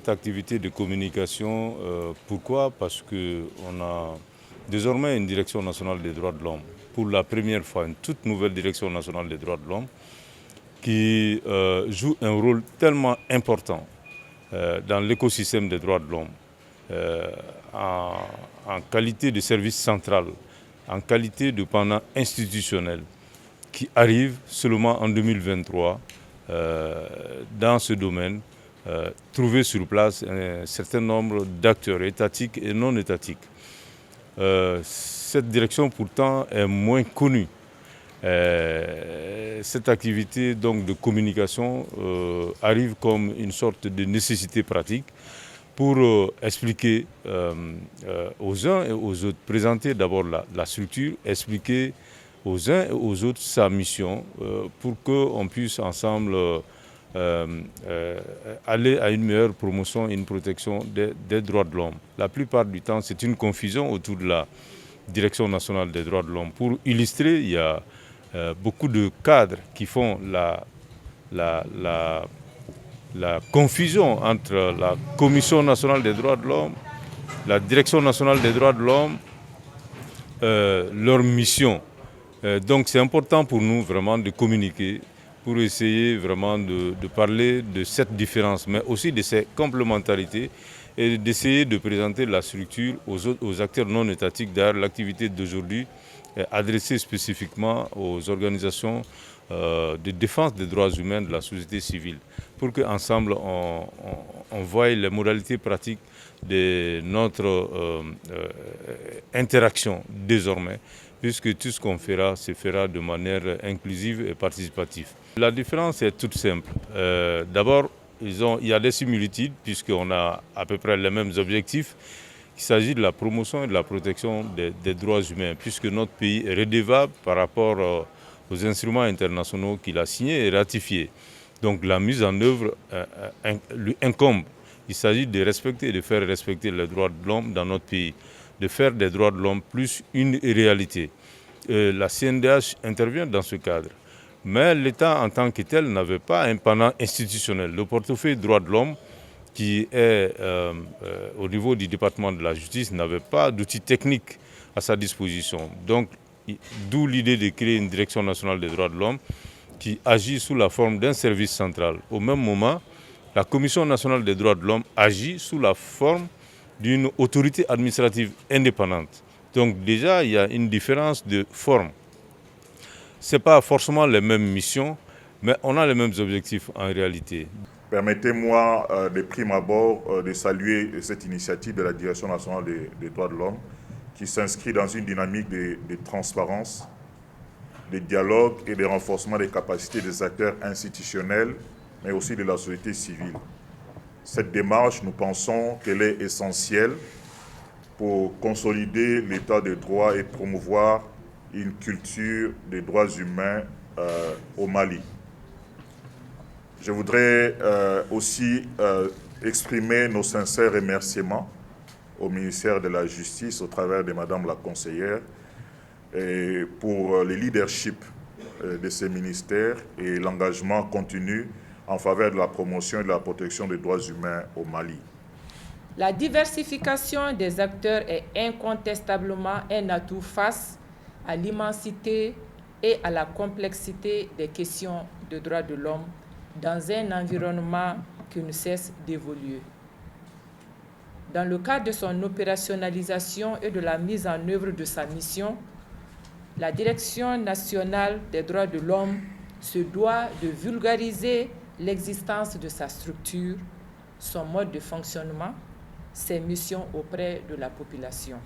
cette activité de communication. Pourquoi? Parce qu'on a désormais une direction nationale des droits de l'homme. Pour la première fois, une toute nouvelle direction nationale des droits de l'homme qui joue un rôle tellement important dans l'écosystème des droits de l'homme, en qualité de service central, en qualité de pendant institutionnel, qui arrive seulement en 2023 dans ce domaine, trouver sur place un certain nombre d'acteurs étatiques et non étatiques. Cette direction pourtant est moins connue. Cette activité donc, de communication arrive comme une sorte de nécessité pratique pour expliquer aux uns et aux autres, présenter d'abord la structure, expliquer aux uns et aux autres sa mission pour qu'on puisse ensemble aller à une meilleure promotion et une protection des droits de l'homme. La plupart du temps, c'est une confusion autour de la Direction nationale des droits de l'homme. Pour illustrer, il y a beaucoup de cadres qui font la confusion entre la Commission nationale des droits de l'homme, la Direction nationale des droits de l'homme, leur mission. Donc c'est important pour nous vraiment de communiquer, pour essayer vraiment de parler de cette différence, mais aussi de ses complémentarités et d'essayer de présenter la structure aux acteurs non étatiques. D'ailleurs, l'activité d'aujourd'hui est adressée spécifiquement aux organisations de défense des droits humains de la société civile, pour qu'ensemble on voie les modalités pratiques de notre interaction désormais, puisque tout ce qu'on fera se fera de manière inclusive et participative. La différence est toute simple. D'abord, il y a des similitudes puisqu'on a à peu près les mêmes objectifs. Il s'agit de la promotion et de la protection des droits humains, puisque notre pays est redevable par rapport aux instruments internationaux qu'il a signés et ratifiés. Donc la mise en œuvre lui incombe. Il s'agit de respecter et de faire respecter les droits de l'homme dans notre pays, de faire des droits de l'homme plus une réalité. La CNDH intervient dans ce cadre. Mais l'État en tant que tel n'avait pas un pendant institutionnel. Le portefeuille droits de l'homme, qui est au niveau du département de la justice, n'avait pas d'outils techniques à sa disposition. Donc, d'où l'idée de créer une direction nationale des droits de l'homme qui agit sous la forme d'un service central. Au même moment, la Commission nationale des droits de l'homme agit sous la forme d'une autorité administrative indépendante. Donc déjà, il y a une différence de forme. Ce n'est pas forcément les mêmes missions, mais on a les mêmes objectifs en réalité. Permettez-moi de prime abord de saluer cette initiative de la Direction nationale des droits de l'homme qui s'inscrit dans une dynamique de transparence, de dialogue et de renforcement des capacités des acteurs institutionnels, mais aussi de la société civile. Cette démarche, nous pensons qu'elle est essentielle pour consolider l'état de droit et promouvoir une culture des droits humains au Mali. Je voudrais aussi exprimer nos sincères remerciements au ministère de la Justice au travers de Madame la conseillère et pour le leadership de ces ministères et l'engagement continu en faveur de la promotion et de la protection des droits humains au Mali. La diversification des acteurs est incontestablement un atout face à l'immensité et à la complexité des questions de droits de l'homme dans un environnement qui ne cesse d'évoluer. Dans le cadre de son opérationnalisation et de la mise en œuvre de sa mission, la Direction nationale des droits de l'homme se doit de vulgariser l'existence de sa structure, son mode de fonctionnement, ses missions auprès de la population.